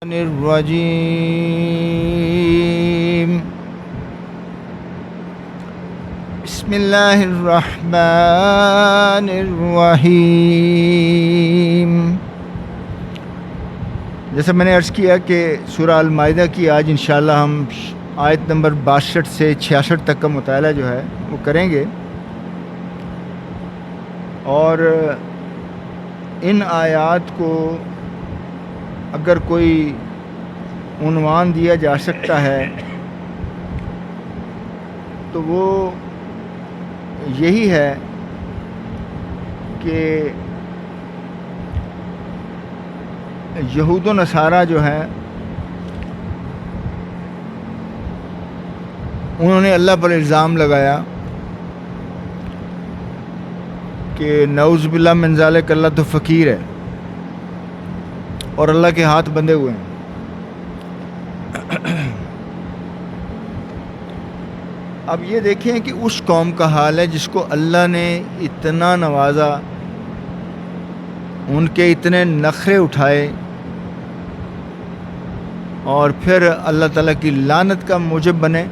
الرجيم بسم الله الرحمن الرحیم۔ جیسا میں نے عرض کیا کہ سورہ المائدہ کی آج انشاءاللہ ہم آیت نمبر 62 سے 66 تک کا مطالعہ جو ہے وہ کریں گے، اور ان آیات کو اگر کوئی عنوان دیا جا سکتا ہے تو وہ یہی ہے کہ یہود و نصارہ جو ہیں انہوں نے اللہ پر الزام لگایا کہ نعوذ باللہ من ذالک، اللہ تو فقیر ہے اور اللہ کے ہاتھ بندھے ہوئے ہیں۔ اب یہ دیکھیں کہ اس قوم کا حال ہے جس کو اللہ نے اتنا نوازا، ان کے اتنے نخرے اٹھائے، اور پھر اللہ تعالیٰ کی لعنت کا موجب بنے،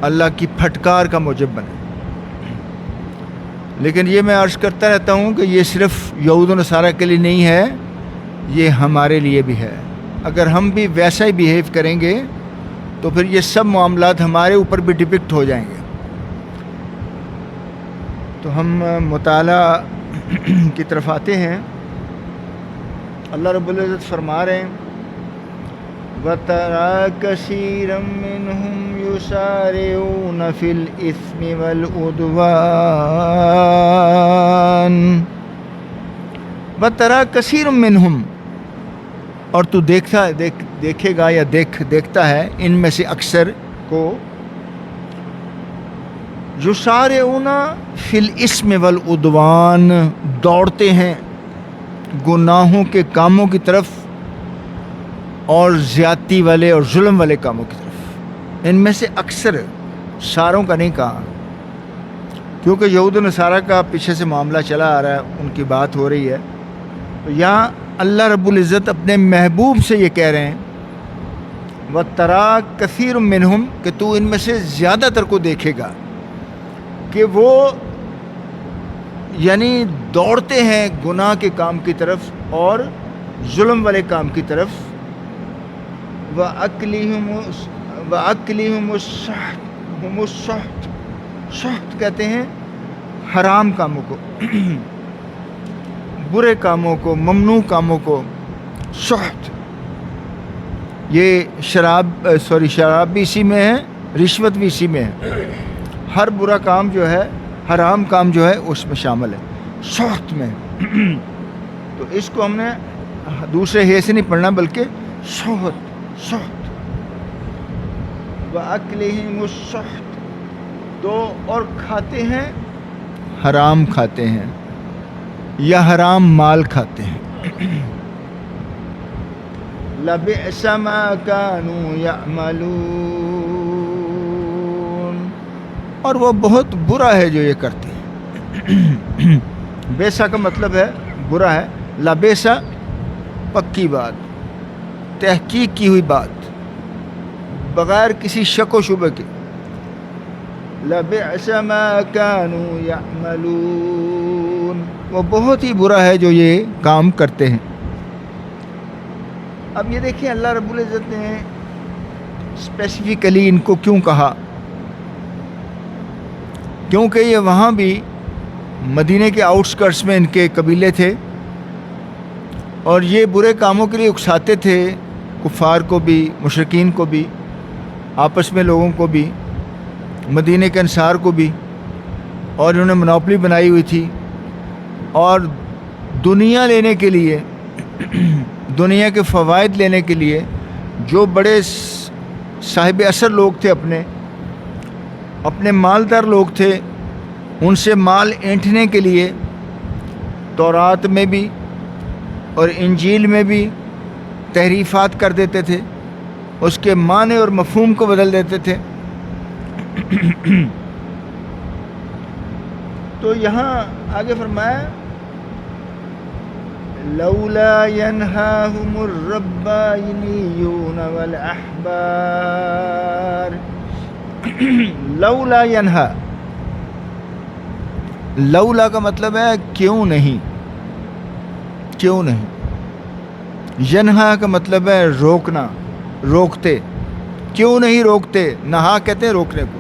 اللہ کی پھٹکار کا موجب بنے۔ لیکن یہ میں عرض کرتا رہتا ہوں کہ یہ صرف یہود و نصارہ کے لیے نہیں ہے، یہ ہمارے لیے بھی ہے۔ اگر ہم بھی ویسا ہی بیہیو کریں گے تو پھر یہ سب معاملات ہمارے اوپر بھی ڈپکٹ ہو جائیں گے۔ تو ہم مطالعہ کی طرف آتے ہیں۔ اللہ رب العزت فرما رہے ہیں وَتَرَى كَثِيرًا مِّنْهُمْ يُسَارِعُونَ فِي الْإِثْمِ وَالْعُدْوَانِ وَتَرَى كَثِيرًا مِّنْهُمْ، اور تو دیکھے گا یا دیکھتا ہے ان میں سے اکثر کو، یسارعون فی الاسم والعدوان، دوڑتے ہیں گناہوں کے کاموں کی طرف اور زیادتی والے اور ظلم والے کاموں کی طرف۔ ان میں سے اکثر، ساروں کا نہیں کہا، کیونکہ یہود و نصارہ کا پیچھے سے معاملہ چلا آ رہا ہے، ان کی بات ہو رہی ہے۔ تو یہاں اللہ رب العزت اپنے محبوب سے یہ کہہ رہے ہیں وَتَرَى كَثِيرٌ مِّنْهُمْ، کہ تو ان میں سے زیادہ تر کو دیکھے گا کہ وہ یعنی دوڑتے ہیں گناہ کے کام کی طرف اور ظلم والے کام کی طرف۔ وَأَكْلِهِمُ السُّحْتَ، سحت کہتے ہیں حرام کاموں کو، برے کاموں کو، ممنوع کاموں کو سحت۔ یہ شراب بھی اسی میں ہے، رشوت بھی اسی میں ہے، ہر برا کام جو ہے، حرام کام جو ہے اس میں شامل ہے، سحت میں۔ تو اس کو ہم نے دوسرے ہے سے نہیں پڑھنا بلکہ سحت وَأَكْلِهِمُ السُّحْتَ، تو اور کھاتے ہیں، حرام کھاتے ہیں یا حرام مال کھاتے ہیں۔ لَبِئْسَ مَا كَانُوا يَعْمَلُونَ، اور وہ بہت برا ہے جو یہ کرتے ہیں۔ بیسا کا مطلب ہے برا ہے، لبیسا پکی بات، تحقیق کی ہوئی بات، بغیر کسی شک و شبہ کے۔ لَبِئْسَ مَا كَانُوا يَعْمَلُونَ، وہ بہت ہی برا ہے جو یہ کام کرتے ہیں۔ اب یہ دیکھیں اللہ رب العزت نے اسپیسیفکلی ان کو کیوں کہا، کیونکہ یہ وہاں بھی مدینے کے آؤٹسکرٹس میں ان کے قبیلے تھے، اور یہ برے کاموں کے لیے اکساتے تھے کفار کو بھی، مشرکین کو بھی، آپس میں لوگوں کو بھی، مدینے کے انصار کو بھی، اور انہوں نے منوپلی بنائی ہوئی تھی، اور دنیا لینے کے لیے، دنیا کے فوائد لینے کے لیے جو بڑے صاحب اثر لوگ تھے، اپنے مالدار لوگ تھے، ان سے مال اینٹھنے کے لیے تورات میں بھی اور انجیل میں بھی تحریفات کر دیتے تھے، اس کے معنی اور مفہوم کو بدل دیتے تھے۔ تو یہاں آگے فرمایا لولا ينهاهم الربانيون والأحبار لولا ينهى، لولا کا مطلب ہے کیوں نہیں، کیوں نہیں. ینہا کا مطلب ہے روکنا، روکتے. کیوں نہیں روکتے؟ نہا کہتے ہیں روکنے کو.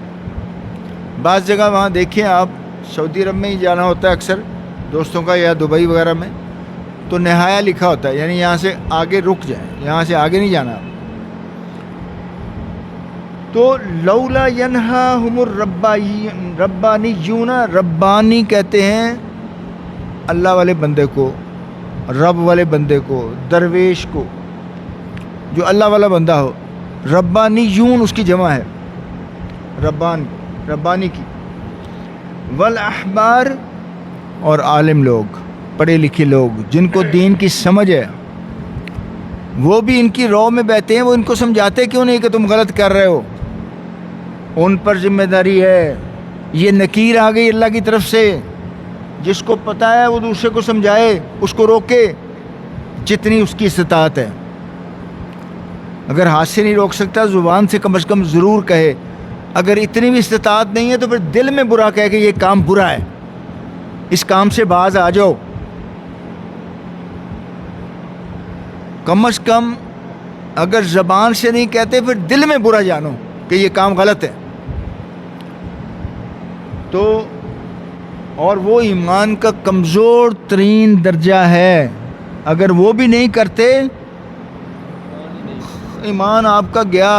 بعض جگہ وہاں دیکھیں آپ، سعودی عرب میں ہی جانا ہوتا ہے اکثر دوستوں کا یا دبئی وغیرہ میں، تو نہایا لکھا ہوتا ہے، یعنی یہاں سے آگے رک جائیں، یہاں سے آگے نہیں جانا. تو لولا ینہاہم الربانیون، ربانی کہتے ہیں اللہ والے بندے کو، رب والے بندے کو، درویش کو، جو اللہ والا بندہ ہو. ربانیون اس کی جمع ہے، ربانی کی. والاحبار، اور عالم لوگ، پڑھے لکھے لوگ جن کو دین کی سمجھ ہے، وہ بھی ان کی رو میں بہتے ہیں. وہ ان کو سمجھاتے کیوں نہیں کہ تم غلط کر رہے ہو؟ ان پر ذمہ داری ہے. یہ نکیر آ گئی اللہ کی طرف سے، جس کو پتہ ہے وہ دوسرے کو سمجھائے، اس کو روکے جتنی اس کی استطاعت ہے. اگر ہاتھ سے نہیں روک سکتا، زبان سے کم از کم ضرور کہے. اگر اتنی بھی استطاعت نہیں ہے تو پھر دل میں برا کہے کہ یہ کام برا ہے، اس کام سے باز آ جاؤ. کم از کم اگر زبان سے نہیں کہتے، پھر دل میں برا جانو کہ یہ کام غلط ہے. تو اور وہ ایمان کا کمزور ترین درجہ ہے. اگر وہ بھی نہیں کرتے، ایمان آپ کا گیا.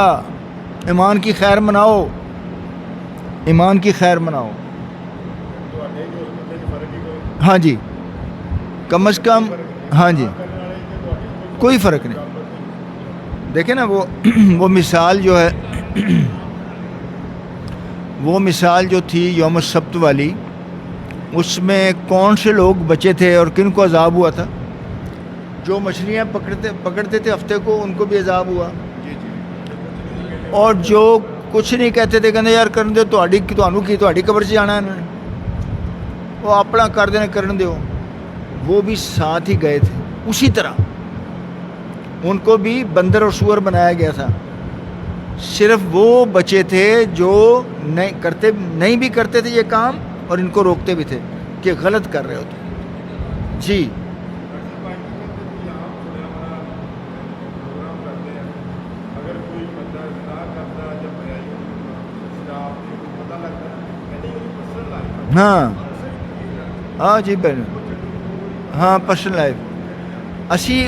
ایمان کی خیر مناؤ، ایمان کی خیر مناؤ. ہاں جی، کم از کم، ہاں جی، کوئی فرق نہیں. دیکھیں نا وہ مثال جو ہے، وہ مثال جو تھی یوم السبت والی، اس میں کون سے لوگ بچے تھے اور کن کو عذاب ہوا تھا؟ جو مچھلیاں پکڑتے تھے ہفتے کو، ان کو بھی عذاب ہوا. اور جو کچھ نہیں کہتے تھے، کہنے یار کرن دو، تہاڈی قبر سے جانا ہے، وہ اپنا کر دینا، کرن دیو. وہ بھی ساتھ ہی گئے تھے. اسی طرح ان کو بھی بندر اور سور بنایا گیا تھا. صرف وہ بچے تھے جو نہیں بھی کرتے تھے یہ کام، اور ان کو روکتے بھی تھے کہ غلط کر رہے ہوتے. جی ہاں جی بہن، ہاں پرسنل لائف. اسی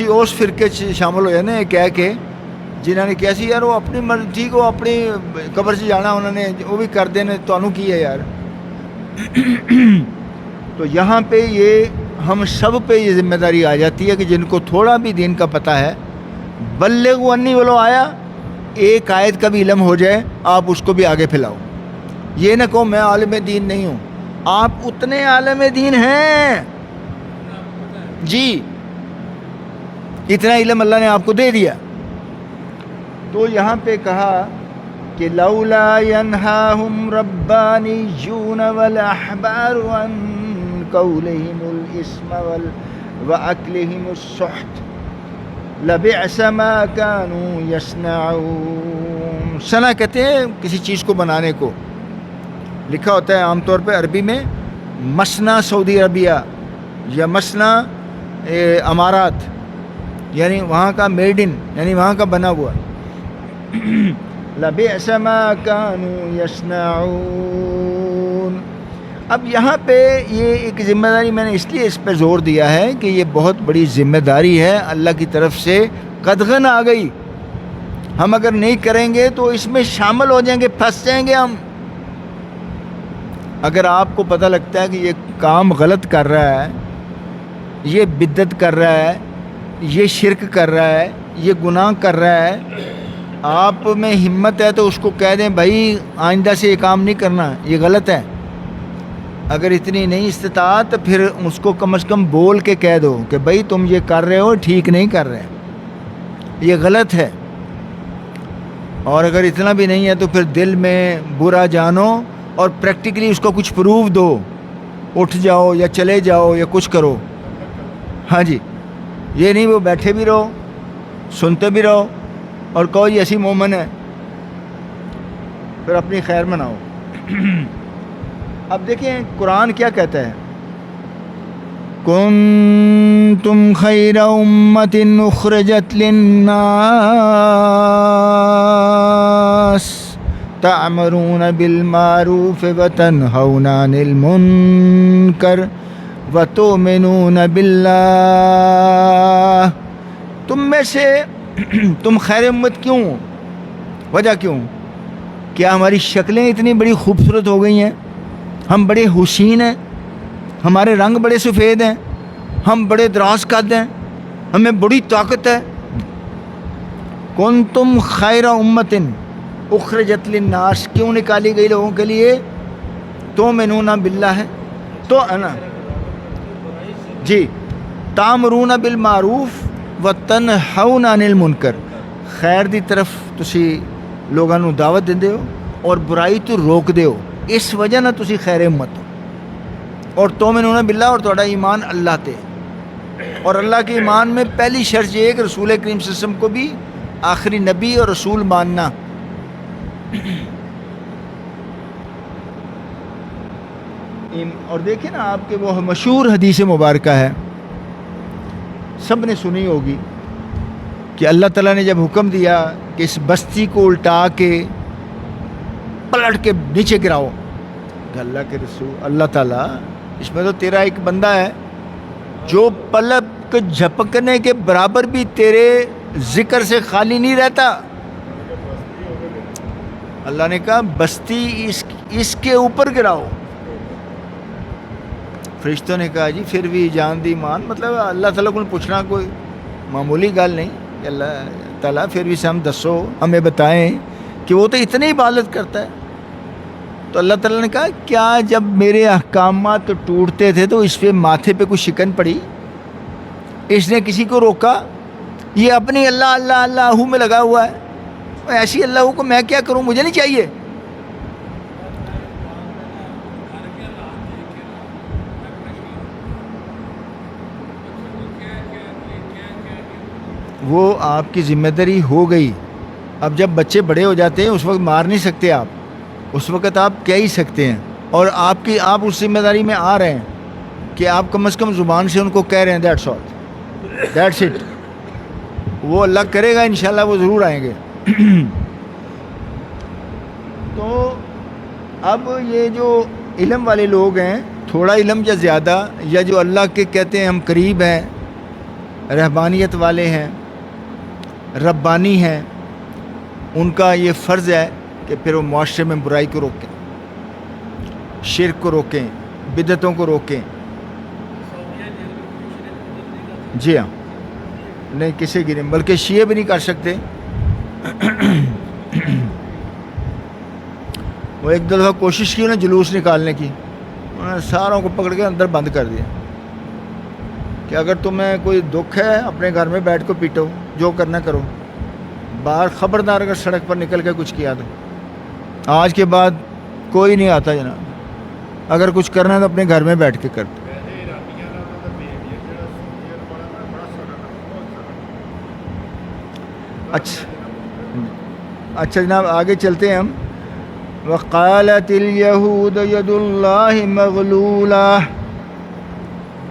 اس فرقے شامل ہوئے نا، کہہ کے جنہوں نے کیا سی یار وہ اپنی مرضی ٹھیک، وہ اپنی قبر سے جانا انہوں نے، وہ بھی کر دینے، تانوں کی ہے یار. تو یہاں پہ یہ ہم سب پہ یہ ذمہ داری آ جاتی ہے کہ جن کو تھوڑا بھی دین کا پتہ ہے، بلغوا انی ولو آیا، ایک آیت کا بھی علم ہو جائے، آپ اس کو بھی آگے پھیلاؤ. یہ نہ کہو میں عالم دین نہیں ہوں. آپ اتنے عالم دین ہیں جی، اتنا علم اللہ نے آپ کو دے دیا. تو یہاں پہ کہا کہ لولا ینہاہم ربانیون والاحبار عن قولہم الاسم واکلہم السحت لبئس ما كانوا یصنعون. صنع کہتے ہیں کسی چیز کو بنانے کو. لکھا ہوتا ہے عام طور پہ عربی میں مسنا سعودی عربیہ یا مسنا امارات، یعنی وہاں کا میڈ ان، یعنی وہاں کا بنا ہوا. لبئس ما كانوا يصنعون. اب یہاں پہ یہ ایک ذمہ داری میں نے اس لیے اس پہ زور دیا ہے کہ یہ بہت بڑی ذمہ داری ہے اللہ کی طرف سے، قدغن آ گئی. ہم اگر نہیں کریں گے تو اس میں شامل ہو جائیں گے، پھنس جائیں گے ہم. اگر آپ کو پتہ لگتا ہے کہ یہ کام غلط کر رہا ہے، یہ بدعت کر رہا ہے، یہ شرک کر رہا ہے، یہ گناہ کر رہا ہے، آپ میں ہمت ہے تو اس کو کہہ دیں بھائی آئندہ سے یہ کام نہیں کرنا، یہ غلط ہے. اگر اتنی نہیں استطاعت تو پھر اس کو کم از کم بول کے کہہ دو کہ بھائی تم یہ کر رہے ہو، ٹھیک نہیں کر رہے، یہ غلط ہے. اور اگر اتنا بھی نہیں ہے تو پھر دل میں برا جانو اور پریکٹیکلی اس کو کچھ پروف دو اٹھ جاؤ یا چلے جاؤ یا کچھ کرو. ہاں جی، یہ نہیں وہ بیٹھے بھی رہو، سنتے بھی رہو اور کہو یہ ایسی مومن ہے، پھر اپنی خیر مناؤ. اب دیکھیں قرآن کیا کہتا ہے، کنتم خیر امت اخرجت للناس تعمرون بالمعروف وتنہون عن المنکر وتؤمنون باللہ. تم میں سے تم خیر امت کیوں؟ وجہ کیوں؟ کیا ہماری شکلیں اتنی بڑی خوبصورت ہو گئی ہیں، ہم بڑے حسین ہیں، ہمارے رنگ بڑے سفید ہیں، ہم بڑے دراز قد ہیں، ہمیں بڑی طاقت ہے؟ کنتم خیر امت اخرجت للناس کیوں نکالی گئی لوگوں کے لیے؟ تؤمنون باللہ ہے تو انا جی تامرون بالمعروف وتنہون عن المنکر، خیر دی طرف تسی لوگاں نو دعوت دیندے ہو اور برائی تو روک دے ہو، اس وجہ نہ تسی خیر امت ہو. اور تؤمنون باللہ، اور تہاڈا ایمان اللہ تے. اور اللہ کے ایمان میں پہلی شرط یہ ہے کہ رسول کریم صلی اللہ علیہ وسلم کو بھی آخری نبی اور رسول ماننا. اور دیکھیں نا آپ کے وہ مشہور حدیث مبارکہ ہے، سب نے سنی ہوگی کہ اللہ تعالیٰ نے جب حکم دیا کہ اس بستی کو الٹا کے پلٹ کے نیچے گراؤ، کہ اللہ کے رسول اللہ تعالیٰ اس میں تو تیرا ایک بندہ ہے جو پلک جھپکنے کے برابر بھی تیرے ذکر سے خالی نہیں رہتا. اللہ نے کہا بستی اس کے اوپر گراؤ. فرشتوں نے کہا جی پھر بھی جان دی مان، مطلب اللہ تعالیٰ کو پوچھنا کوئی معمولی گل نہیں کہ اللہ تعالیٰ پھر بھی سے ہم دسو، ہمیں بتائیں کہ وہ تو اتنی عبادت کرتا ہے. تو اللہ تعالیٰ نے کہا کیا جب میرے احکامات ٹوٹتے تھے تو اس پہ ماتھے پہ کوئی شکن پڑی؟ اس نے کسی کو روکا؟ یہ اپنی اللہ اللہ اللہ میں لگا ہوا ہے. ایسی اللہ کو میں کیا کروں، مجھے نہیں چاہیے. وہ آپ کی ذمہ داری ہو گئی. اب جب بچے بڑے ہو جاتے ہیں اس وقت مار نہیں سکتے آپ، اس وقت آپ کہہ ہی سکتے ہیں. اور آپ اس ذمہ داری میں آ رہے ہیں کہ آپ کم از کم زبان سے ان کو کہہ رہے ہیں دیٹس آل، دیٹس اٹ. وہ اللہ کرے گا انشاءاللہ وہ ضرور آئیں گے. تو اب یہ جو علم والے لوگ ہیں، تھوڑا علم یا زیادہ، یا جو اللہ کے کہتے ہیں ہم قریب ہیں، رہبانیت والے ہیں، ربانی ہیں، ان کا یہ فرض ہے کہ پھر وہ معاشرے میں برائی کو روکیں، شرک کو روکیں، بدعتوں کو روکیں. جی ہاں، نہیں کسی کی نہیں، بلکہ شیعہ بھی نہیں کر سکتے. وہ ایک دفعہ کوشش کی انہیں جلوس نکالنے کی، انہوں نے ساروں کو پکڑ کے اندر بند کر دیا کہ اگر تمہیں کوئی دکھ ہے اپنے گھر میں بیٹھ کو پیٹو، جو کرنا کرو، باہر خبردار اگر سڑک پر نکل کے کچھ کیا تو. آج کے بعد کوئی نہیں آتا جناب، اگر کچھ کرنا ہے تو اپنے گھر میں بیٹھ کے کرتے. اچھا جناب آگے چلتے ہیں ہم. وقالت اليهود يد اللہ مغلولہ،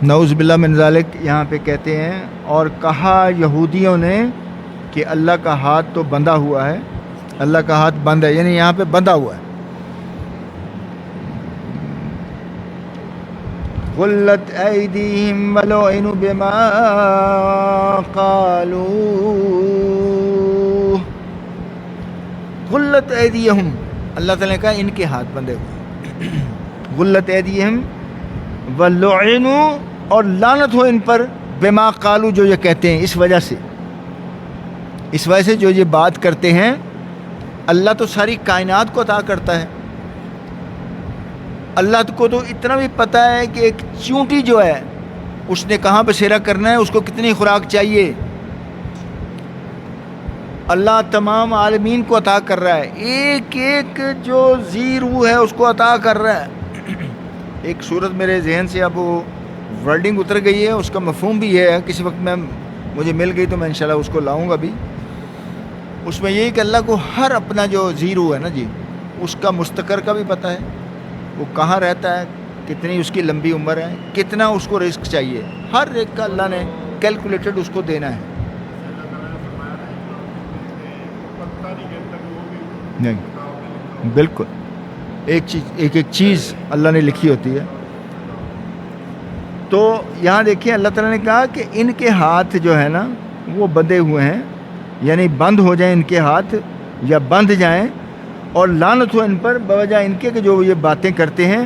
نعوذ باللہ من ذالک. یہاں پہ کہتے ہیں اور کہا یہودیوں نے کہ اللہ کا ہاتھ تو بندھا ہوا ہے، اللہ کا ہاتھ بند ہے، یعنی یہاں پہ بندھا ہوا ہے. غلت ایدیہم ولعنوا بما قالوا. غلت ایدیہم، اللہ تعالیٰ نے کہا ان کے ہاتھ بندھے ہوئے. غلت ایدیہم ولعنوا، اور لعنت ہو ان پر، بما قالوا جو یہ کہتے ہیں، اس وجہ سے جو یہ بات کرتے ہیں. اللہ تو ساری کائنات کو عطا کرتا ہے. اللہ کو تو اتنا بھی پتہ ہے کہ ایک چونٹی جو ہے اس نے کہاں بسیرا کرنا ہے، اس کو کتنی خوراک چاہیے. اللہ تمام عالمین کو عطا کر رہا ہے، ایک ایک جو زی روح ہے اس کو عطا کر رہا ہے. ایک صورت میرے ذہن سے اب وہ ورڈنگ اتر گئی ہے، اس کا مفہوم بھی یہ ہے، کسی وقت میں مجھے مل گئی تو میں انشاءاللہ اس کو لاؤں گا بھی. اس میں یہی کہ اللہ کو ہر اپنا جو زیرو ہے نا جی، اس کا مستقر کا بھی پتہ ہے، وہ کہاں رہتا ہے، کتنی اس کی لمبی عمر ہے، کتنا اس کو رزق چاہیے، ہر ایک کا اللہ نے کیلکولیٹڈ اس کو دینا ہے. نہیں بالکل، ایک ایک چیز اللہ نے لکھی ہوتی ہے. تو یہاں دیکھیں اللہ تعالیٰ نے کہا کہ ان کے ہاتھ جو ہے نا وہ بندھے ہوئے ہیں، یعنی بند ہو جائیں ان کے ہاتھ یا بندھ جائیں، اور لعنت ہو ان پر بوجہ ان کے کہ جو یہ باتیں کرتے ہیں.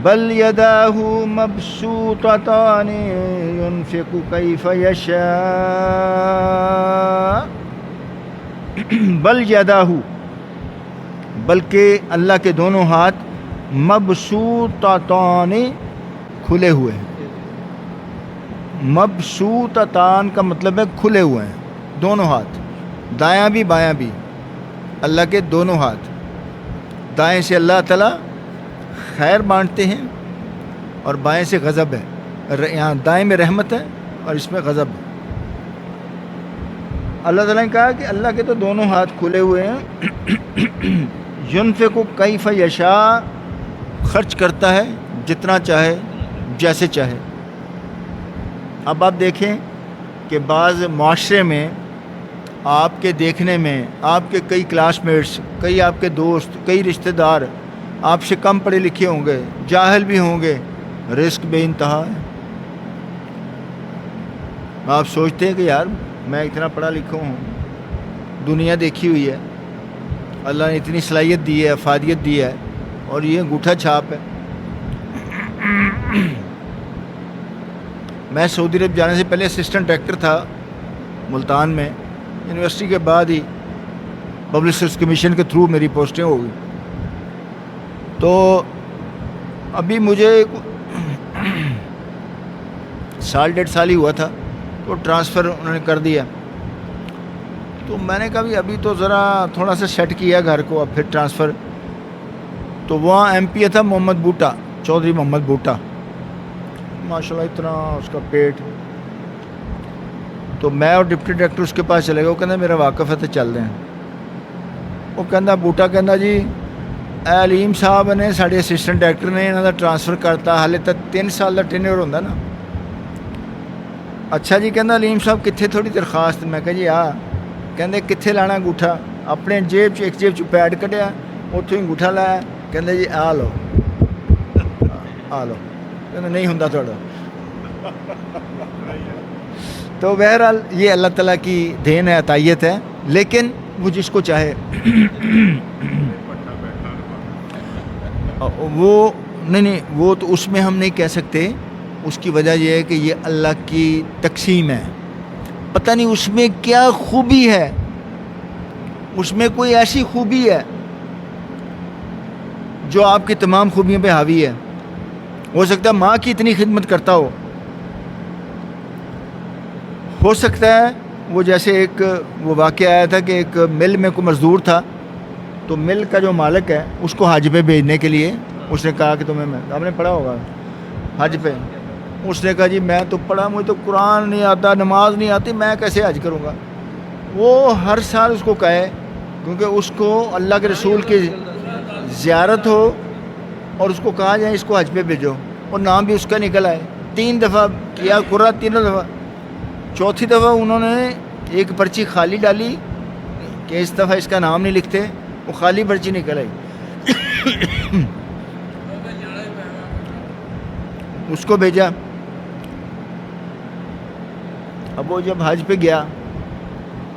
بل یداہ مبسوطتان ينفق کیف یشاء. بل یداہ، بلکہ اللہ کے دونوں ہاتھ مبسوطتان کھلے ہوئے ہیں. مبسوطتان کا مطلب ہے کھلے ہوئے ہیں دونوں ہاتھ، دایاں بھی بایاں بھی، اللہ کے دونوں ہاتھ. دائیں سے اللہ تعالیٰ خیر بانٹتے ہیں اور بائیں سے غضب ہے. یہاں دائیں میں رحمت ہے اور اس میں غضب ہے. اللہ تعالیٰ نے کہا کہ اللہ کے تو دونوں ہاتھ کھلے ہوئے ہیں. ينفق کیف یشاء، خرچ کرتا ہے جتنا چاہے جیسے چاہے. اب آپ دیکھیں کہ بعض معاشرے میں آپ کے دیکھنے میں آپ کے کئی کلاس میٹس، کئی آپ کے دوست، کئی رشتہ دار آپ سے کم پڑھے لکھے ہوں گے، جاہل بھی ہوں گے، رزق بے انتہا ہے. آپ سوچتے ہیں کہ یار میں اتنا پڑھا لکھا ہوں، دنیا دیکھی ہوئی ہے، اللہ نے اتنی صلاحیت دی ہے، افادیت دی ہے، اور یہ انگوٹھا چھاپ ہے. میں سعودی عرب جانے سے پہلے اسسٹنٹ ڈائریکٹر تھا ملتان میں. یونیورسٹی کے بعد ہی پبلک سروس کمیشن کے تھرو میری پوسٹنگ ہو گئی. تو ابھی مجھے سال ڈیڑھ سال ہی ہوا تھا تو ٹرانسفر انہوں نے کر دیا. تو میں نے کہا بھی ابھی تو ذرا تھوڑا سا سیٹ کیا گھر کو، اب پھر ٹرانسفر. تو وہاں ایم پی تھا محمد بوٹا، چودھری محمد بوٹا، ماشاءاللہ اتنا اس کا پیٹ. تو میں اور ڈپٹی ڈائریکٹر اس کے پاس چلے گئے. وہ کہنا میرا واقف ہے تو چل رہے ہیں. وہ کہنا بوٹا کہنا جی اے علیم صاحب نے ساڑے اسسٹنٹ ڈائریکٹر نے انہوں نے ٹرانسفر کرتا، حالے تک 3 سال کا ٹینیور ہوتا نا. اچھا جی کہنا علیم صاحب کتنے تھوڑی درخواست. میں کہا جی کہندے کتنے لانا انگوٹھا. اپنے جیب ایک جیب چ پیڈ کڈیا، اتوں ہی انگوٹھا لایا. کہندے جی آ لو آ لو. کہنا نہیں ہوں تھوڑا. تو بہرحال یہ اللہ تعالیٰ کی دین ہے، عطائیت ہے، لیکن وہ جس کو چاہے وہ نہیں وہ تو اس میں ہم نہیں کہہ سکتے. اس کی وجہ یہ ہے کہ یہ اللہ کی تقسیم ہے. پتہ نہیں اس میں کیا خوبی ہے، اس میں کوئی ایسی خوبی ہے جو آپ کی تمام خوبیوں پہ حاوی ہے. ہو سکتا ہے ماں کی اتنی خدمت کرتا ہو سکتا ہے وہ جیسے ایک وہ واقعہ آیا تھا کہ ایک مل میں کوئی مزدور تھا، تو مل کا جو مالک ہے اس کو حج پہ بھیجنے کے لیے اس نے کہا کہ تمہیں آپ نے پڑھا ہوگا حج پہ. اس نے کہا جی میں تو پڑھا، مجھے تو قرآن نہیں آتا، نماز نہیں آتی، میں کیسے حج کروں گا. وہ ہر سال اس کو کہے، کیونکہ اس کو اللہ کے رسول کی زیارت ہو اور اس کو کہا جائے اس کو حج پہ بھیجو، اور نام بھی اس کا نکل آئے. 3 دفعہ کیا قرآن، 3 دفعہ. چوتھی دفعہ انہوں نے ایک پرچی خالی ڈالی کہ اس دفعہ اس کا نام نہیں لکھتے، وہ خالی پرچی نکل آئی. اس کو بھیجا. اب وہ جب حج پہ گیا،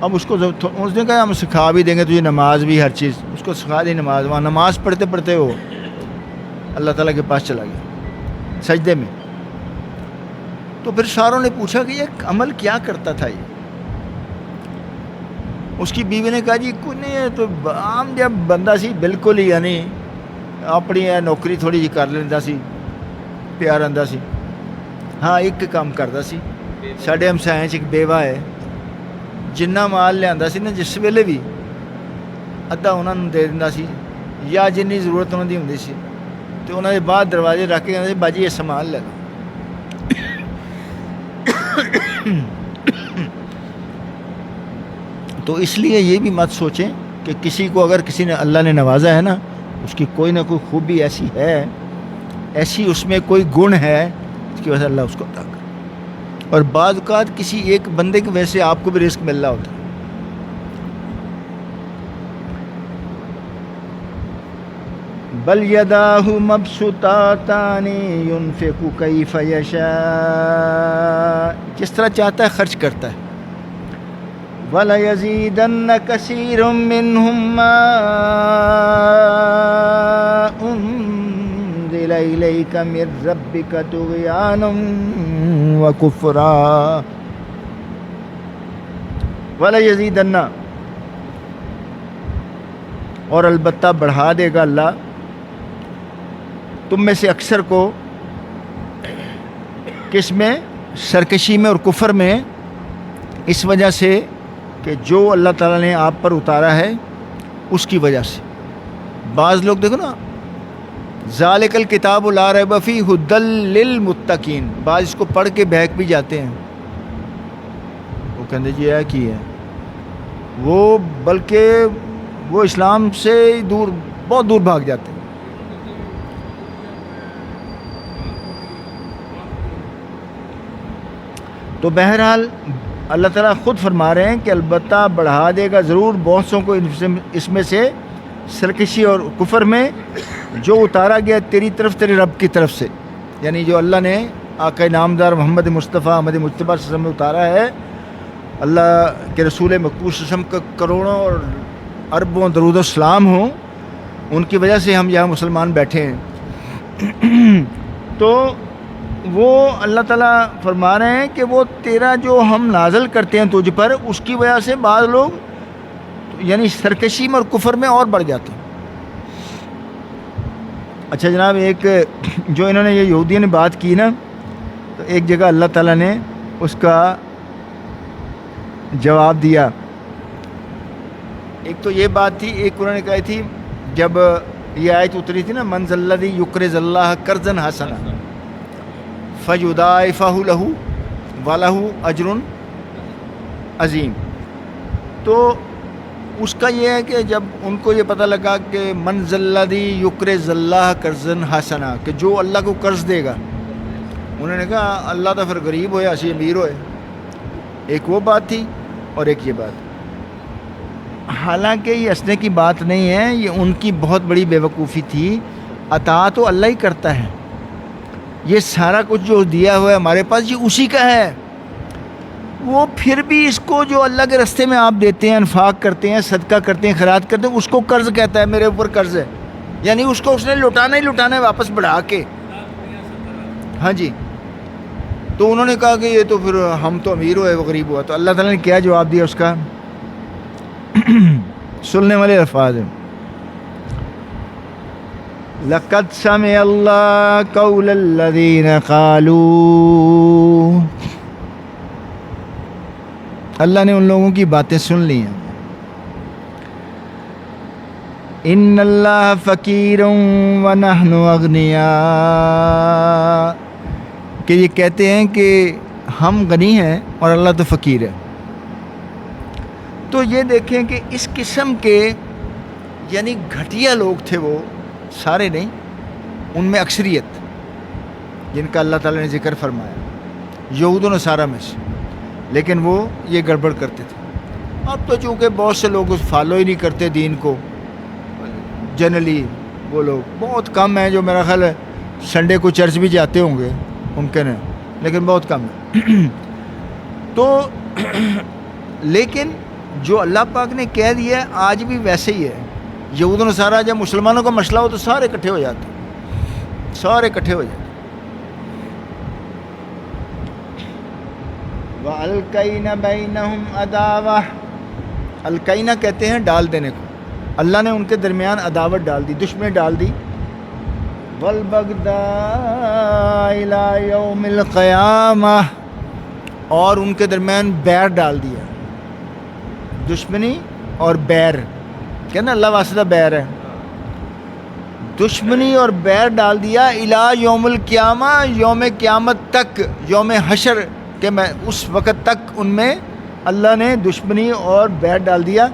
اب اس کو اس نے کہا ہم سکھا بھی دیں گے تجھے نماز بھی، ہر چیز اس کو سکھا دی نماز. وہاں نماز پڑھتے پڑھتے وہ اللہ تعالیٰ کے پاس چلا گیا سجدے میں. تو پھر ساروں نے پوچھا کہ یہ عمل کیا کرتا تھا یہ. اس کی بیوی نے کہا جی کوئی نہیں ہے تو عام جب بندہ سی بالکل ہی، یعنی اپنی نوکری تھوڑی جی کر لینا سی، پیار آتا سی. ہاں ایک کام کرتا سی، ساڈے ہمسائیں ایک بیوہ ہے، جنہ مال لیا سی نا جس ویلے بھی ادھا انہوں نے دے دیندا سی، یا جنی ضرورت انہوں دی ہوندی سی تو انہوں نے بعد دروازے رکھ کے باجی یہ سامان لے لو. تو اس لیے یہ بھی مت سوچیں کہ کسی کو اگر کسی نے اللہ نے نوازا ہے نا، اس کی کوئی نہ کوئی خوبی ایسی ہے، ایسی اس میں کوئی گن ہے اس کی وجہ سے اللہ اس کو عطا کرے. اور بعض اوقات کسی ایک بندے کی وجہ سے آپ کو بھی رزق مل رہا ہوتا ہے. بل یداہ مبسوطاتان ينفق کیف یشاء، جس طرح چاہتا ہے خرچ کرتا ہے. وَلَيَزِيدَنَّ كَثِيرٌ مِّنْهُمْ مَا أُنزِلَ إِلَيْكَ مِن رَّبِّكَ طُغْيَانًا وَكُفْرًا. وَلَيَزِيدَنَّ، اور البتہ بڑھا دے گا اللہ تم میں سے اکثر کو، کس میں؟ سرکشی میں اور کفر میں، اس وجہ سے کہ جو اللہ تعالیٰ نے آپ پر اتارا ہے اس کی وجہ سے. بعض لوگ دیکھو نا، ذالک الکتاب لا ریب فیہ ھدی للمتقین، بعض اس کو پڑھ کے بہک بھی جاتے ہیں. وہ کہتے جی یہ کی ہے، وہ بلکہ وہ اسلام سے دور، بہت دور بھاگ جاتے ہیں. تو بہرحال اللہ تعالیٰ خود فرما رہے ہیں کہ البتہ بڑھا دے گا ضرور بہت سو کو اس میں سے سرکشی اور کفر میں، جو اتارا گیا تیری طرف، تیرے رب کی طرف سے، یعنی جو اللہ نے آقا نامدار محمد مصطفیٰ احمد مجتبیٰ صلی اللہ علیہ وسلم میں اتارا ہے. اللہ کے رسول مقبول صلی اللہ علیہ وسلم کا کروڑوں اور اربوں درود و سلام ہوں، ان کی وجہ سے ہم یہاں مسلمان بیٹھے ہیں. تو وہ اللہ تعالیٰ فرما رہے ہیں کہ وہ تیرا جو ہم نازل کرتے ہیں تجھ پر، اس کی وجہ سے بعض لوگ یعنی سرکشی میں اور کفر میں اور بڑھ جاتے ہیں. اچھا جناب، ایک جو انہوں نے یہ یہودیوں نے بات کی نا، تو ایک جگہ اللہ تعالیٰ نے اس کا جواب دیا. ایک تو یہ بات تھی، ایک انہوں نے کہی تھی جب یہ آیت اتری تھی نا، من ذا الذی یقرض اللہ قرضا حسنا فیضاعفہ لہ ولہ اجر عظیم. تو اس کا یہ ہے کہ جب ان کو یہ پتہ لگا کہ من ذا الذی یقرض اللہ قرضا حسنا، کہ جو اللہ کو قرض دے گا، انہوں نے کہا اللہ تو پھر غریب ہوئے، اسی امیر ہوئے. ایک وہ بات تھی اور ایک یہ بات. حالانکہ یہ ہنسنے کی بات نہیں ہے، یہ ان کی بہت بڑی بے وقوفی تھی. عطا تو اللہ ہی کرتا ہے، یہ سارا کچھ جو دیا ہوا ہے ہمارے پاس یہ اسی کا ہے. وہ پھر بھی اس کو جو اللہ کے راستے میں آپ دیتے ہیں، انفاق کرتے ہیں، صدقہ کرتے ہیں، خیرات کرتے ہیں، اس کو قرض کہتا ہے. میرے اوپر قرض ہے، یعنی اس کو اس نے لوٹانا ہی لوٹانا ہے، واپس بڑھا کے. ہاں جی. تو انہوں نے کہا کہ یہ تو پھر ہم تو امیر ہوئے، وہ غریب ہوا. تو اللہ تعالیٰ نے کیا جواب دیا اس کا؟ سننے والے الفاظ ہیں، لَقَدْ سَمِعَ اللَّهُ قَوْلَ الَّذِينَ قَالُوا، اللہ نے ان لوگوں کی باتیں سن لی ہیں. اِنَّ اللَّهَ فَقِيرٌ وَنَحْنُ أَغْنِيَاءُ، کہ یہ کہتے ہیں کہ ہم غنی ہیں اور اللہ تو فقیر ہے. تو یہ دیکھیں کہ اس قسم کے یعنی گھٹیا لوگ تھے، وہ سارے نہیں، ان میں اکثریت جن کا اللہ تعالیٰ نے ذکر فرمایا، یہود و نصارہ میں سے. لیکن وہ یہ گڑبڑ کرتے تھے. اب تو چونکہ بہت سے لوگ فالو ہی نہیں کرتے دین کو، جنرلی وہ لوگ بہت کم ہیں جو میرا خیال ہے سنڈے کو چرچ بھی جاتے ہوں گے، ممکن ہے، لیکن بہت کم ہے. تو لیکن جو اللہ پاک نے کہہ دیا ہے آج بھی ویسے ہی ہے. یہود و نصارہ جب مسلمانوں کا مسئلہ ہو تو سارے اکٹھے ہو جاتے ہیں، سارے اکٹھے ہو جاتے ہیں. وَأَلْقَيْنَا بَيْنَهُمْ عَدَاوَةً، القینا کہتے ہیں ڈال دینے کو. اللہ نے ان کے درمیان عداوت ڈال دی، دشمنی ڈال دی. وَالْبَغْضَاءَ إِلَى يَوْمِ الْقِيَامَةِ، اور ان کے درمیان بیر ڈال دیا. دشمنی اور بیر، کہنا اللہ واسطہ بیر ہے. دشمنی اور بیر ڈال دیا الی یوم القیامہ، یوم قیامت تک، یوم حشر کے میں اس وقت تک ان میں اللہ نے دشمنی اور بیر ڈال دیا.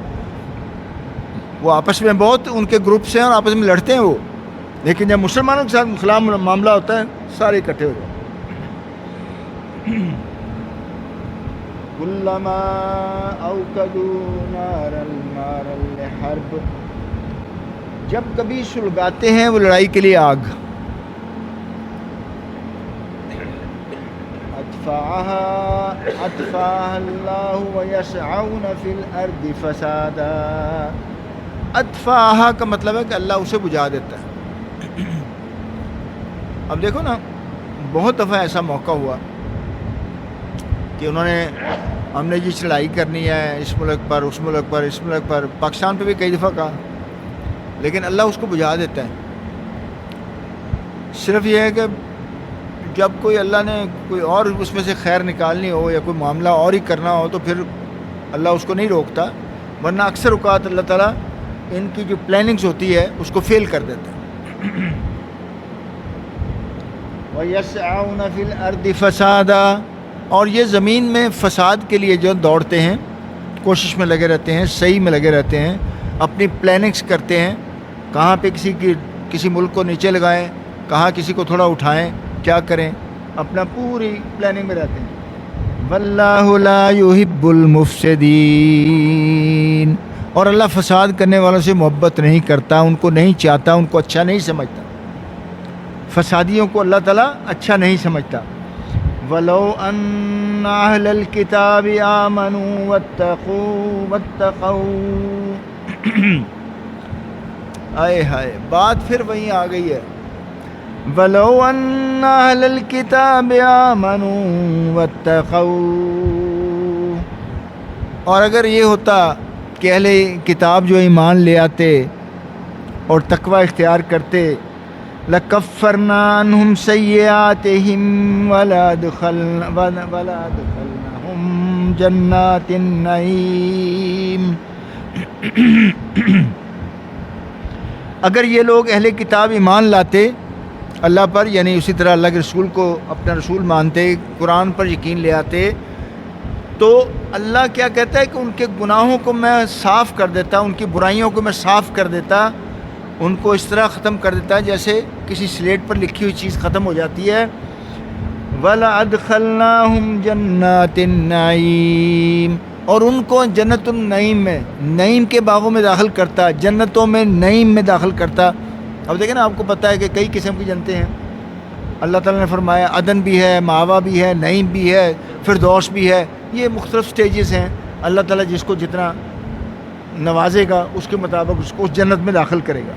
وہ آپس میں بہت ان کے گروپس ہیں اور آپس میں لڑتے ہیں وہ، لیکن جب مسلمانوں کے ساتھ خلاف معاملہ ہوتا ہے سارے اکٹھے ہو جاتے ہیں. کلما اوقدوا نارا للحرب، جب کبھی سلگاتے ہیں وہ لڑائی کے لیے آگ، اطفاها اللہ ویسعون فی الارض فسادا. اطفاها کا مطلب ہے کہ اللہ اسے بجھا دیتا ہے. اب دیکھو نا، بہت دفعہ ایسا موقع ہوا کہ انہوں نے ہم نے جی چڑھائی کرنی ہے اس ملک پر، اس ملک پر، اس ملک پر، پاکستان پہ بھی کئی دفعہ کہا، لیکن اللہ اس کو بجھا دیتا ہے. صرف یہ ہے کہ جب کوئی اللہ نے کوئی اور اس میں سے خیر نکالنی ہو یا کوئی معاملہ اور ہی کرنا ہو تو پھر اللہ اس کو نہیں روکتا، ورنہ اکثر اوقات اللہ تعالیٰ ان کی جو پلاننگز ہوتی ہے اس کو فیل کر دیتا ہے. وَيَسْعَوْنَ فِي الْأَرْضِ فَسَادًا، اور یہ زمین میں فساد کے لیے جو دوڑتے ہیں، کوشش میں لگے رہتے ہیں، صحیح میں لگے رہتے ہیں، اپنی پلاننگز کرتے ہیں، کہاں پہ کسی ملک کو نیچے لگائیں، کہاں کسی کو تھوڑا اٹھائیں، کیا کریں، اپنا پوری پلاننگ میں رہتے ہیں. وَاللَّهُ لَا يُحِبُّ الْمُفْسِدِينَ، اور اللہ فساد کرنے والوں سے محبت نہیں کرتا، ان کو نہیں چاہتا، ان کو اچھا نہیں سمجھتا. فسادیوں کو اللہ تعالیٰ اچھا نہیں سمجھتا. وَلَوْ أَنَّ أَهْلَ الْكِتَابِ آمَنُوا وَاتَّقَوْا آئے ہائے، بات پھر وہیں آ گئی ہے. وَلَوْ أَنَّ أَهْلَ الْكِتَابِ آمَنُوا وَاتَّقَوْا، اور اگر یہ ہوتا کہ اہل کتاب جو ایمان لے آتے اور تقوی اختیار کرتے، لَكَفَّرْنَا عَنْهُمْ سَيِّئَاتِهِمْ وَلَأَدْخَلْنَاهُمْ جَنَّاتِ النَّعِيمِ. اگر یہ لوگ اہل کتاب ایمان لاتے اللہ پر، یعنی اسی طرح اللہ کے رسول کو اپنا رسول مانتے، قرآن پر یقین لے آتے، تو اللہ کیا کہتا ہے کہ ان کے گناہوں کو میں صاف کر دیتا، ان کی برائیوں کو میں صاف کر دیتا، ان کو اس طرح ختم کر دیتا ہے جیسے کسی سلیٹ پر لکھی ہوئی چیز ختم ہو جاتی ہے. وَلَأَدْخَلْنَاهُمْ جَنَّاتِ النَّعِيمِ، اور ان کو جنت النعیم میں، نعیم کے باغوں میں داخل کرتا، جنتوں میں نعیم میں داخل کرتا. اب دیکھیں نا، آپ کو پتہ ہے کہ کئی قسم کی جنتیں ہیں. اللہ تعالیٰ نے فرمایا عدن بھی ہے، ماوا بھی ہے، نعیم بھی ہے، فردوس بھی ہے. یہ مختلف سٹیجز ہیں. اللہ تعالیٰ جس کو جتنا نوازے گا اس کے مطابق اس کو اس جنت میں داخل کرے گا.